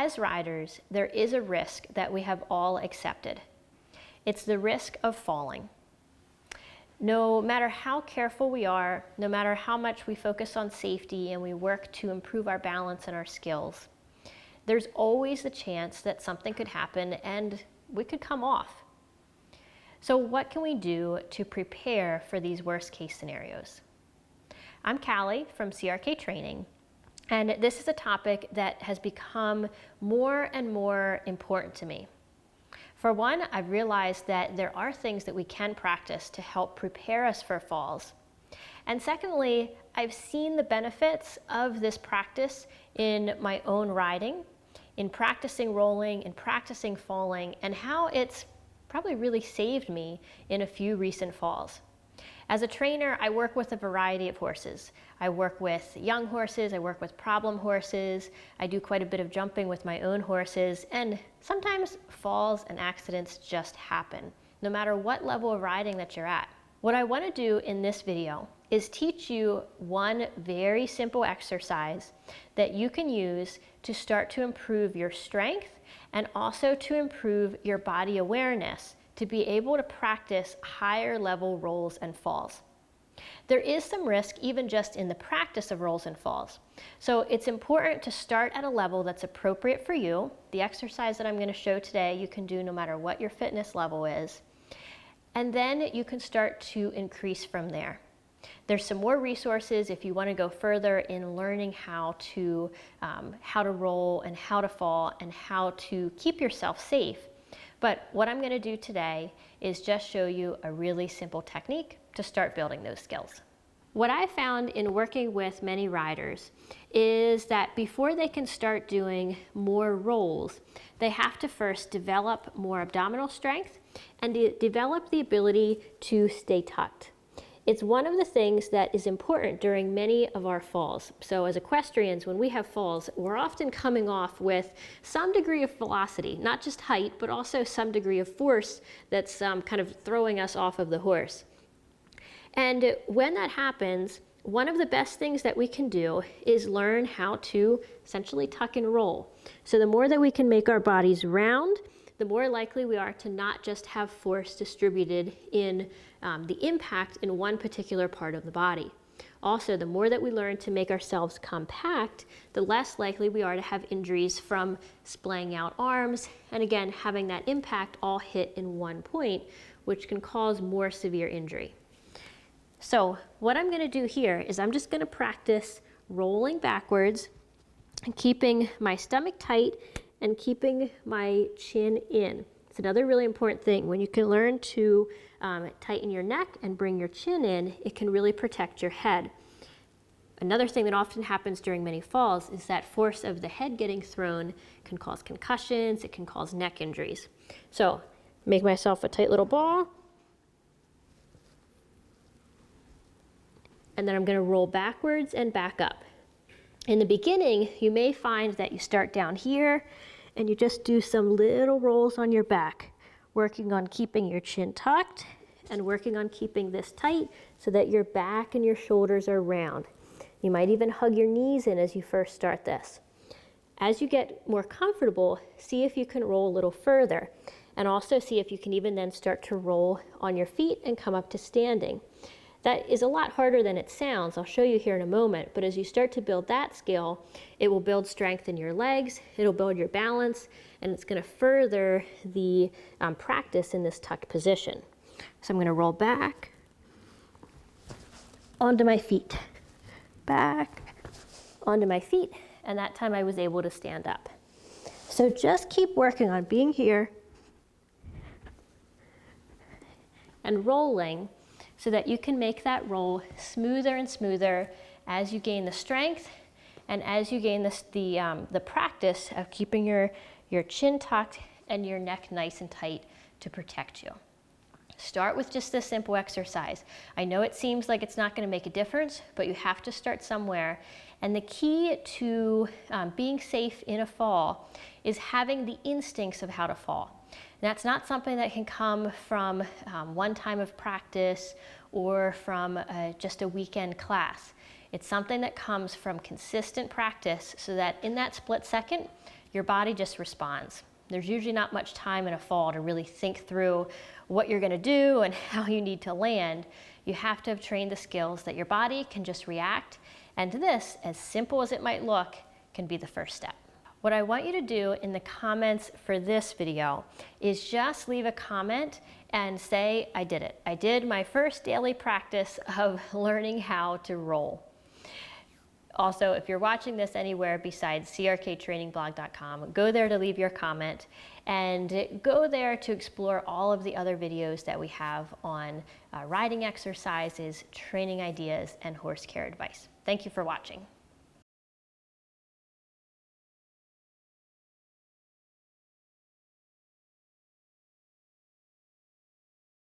As riders, there is a risk that we have all accepted. It's the risk of falling. No matter how careful we are, no matter how much we focus on safety and we work to improve our balance and our skills, there's always the chance that something could happen and we could come off. So what can we do to prepare for these worst case scenarios? I'm Callie from CRK Training, and this is a topic that has become more and more important to me. For one, I've realized that there are things that we can practice to help prepare us for falls. And secondly, I've seen the benefits of this practice in my own riding, in practicing rolling, in practicing falling, and how it's probably really saved me in a few recent falls. As a trainer, I work with a variety of horses. I work with young horses, I work with problem horses, I do quite a bit of jumping with my own horses, and sometimes falls and accidents just happen, no matter what level of riding that you're at. What I want to do in this video is teach you one very simple exercise that you can use to start to improve your strength and also to improve your body awareness to be able to practice higher level rolls and falls. There is some risk even just in the practice of rolls and falls. So it's important to start at a level that's appropriate for you. The exercise that I'm going to show today you can do no matter what your fitness level is. And then you can start to increase from there. There's some more resources if you want to go further in learning how to roll and how to fall and how to keep yourself safe. But what I'm going to do today is just show you a really simple technique to start building those skills. What I found in working with many riders is that before they can start doing more rolls, they have to first develop more abdominal strength and develop the ability to stay tucked. It's one of the things that is important during many of our falls. So as equestrians, when we have falls, we're often coming off with some degree of velocity, not just height, but also some degree of force that's kind of throwing us off of the horse. And when that happens, one of the best things that we can do is learn how to essentially tuck and roll. So the more that we can make our bodies round, the more likely we are to not just have force distributed in the impact in one particular part of the body. Also, the more that we learn to make ourselves compact, the less likely we are to have injuries from splaying out arms, and again, having that impact all hit in one point, which can cause more severe injury. So what I'm going to do here is I'm just going to practice rolling backwards and keeping my stomach tight and keeping my chin in. It's another really important thing. When you can learn to tighten your neck and bring your chin in, it can really protect your head. Another thing that often happens during many falls is that force of the head getting thrown can cause concussions, it can cause neck injuries. So make myself a tight little ball. And then I'm going to roll backwards and back up. In the beginning, you may find that you start down here and you just do some little rolls on your back, working on keeping your chin tucked and working on keeping this tight so that your back and your shoulders are round. You might even hug your knees in as you first start this. As you get more comfortable, see if you can roll a little further, and also see if you can even then start to roll on your feet and come up to standing. That is a lot harder than it sounds. I'll show you here in a moment, but as you start to build that skill, it will build strength in your legs, it'll build your balance, and it's going to further the practice in this tucked position. So I'm going to roll back onto my feet, back onto my feet, and that time I was able to stand up. So just keep working on being here and rolling, so that you can make that roll smoother and smoother as you gain the strength and as you gain the practice of keeping your chin tucked and your neck nice and tight to protect you. Start with just this simple exercise. I know it seems like it's not going to make a difference, but you have to start somewhere. And the key to being safe in a fall is having the instincts of how to fall. And that's not something that can come from one time of practice or from just a weekend class. It's something that comes from consistent practice so that in that split second, your body just responds. There's usually not much time in a fall to really think through what you're gonna do and how you need to land. You have to have trained the skills that your body can just react, and this, as simple as it might look, can be the first step. What I want you to do in the comments for this video is just leave a comment and say, I did it. I did my first daily practice of learning how to roll. Also, if you're watching this anywhere besides crktrainingblog.com, go there to leave your comment and go there to explore all of the other videos that we have on riding exercises, training ideas, and horse care advice. Thank you for watching.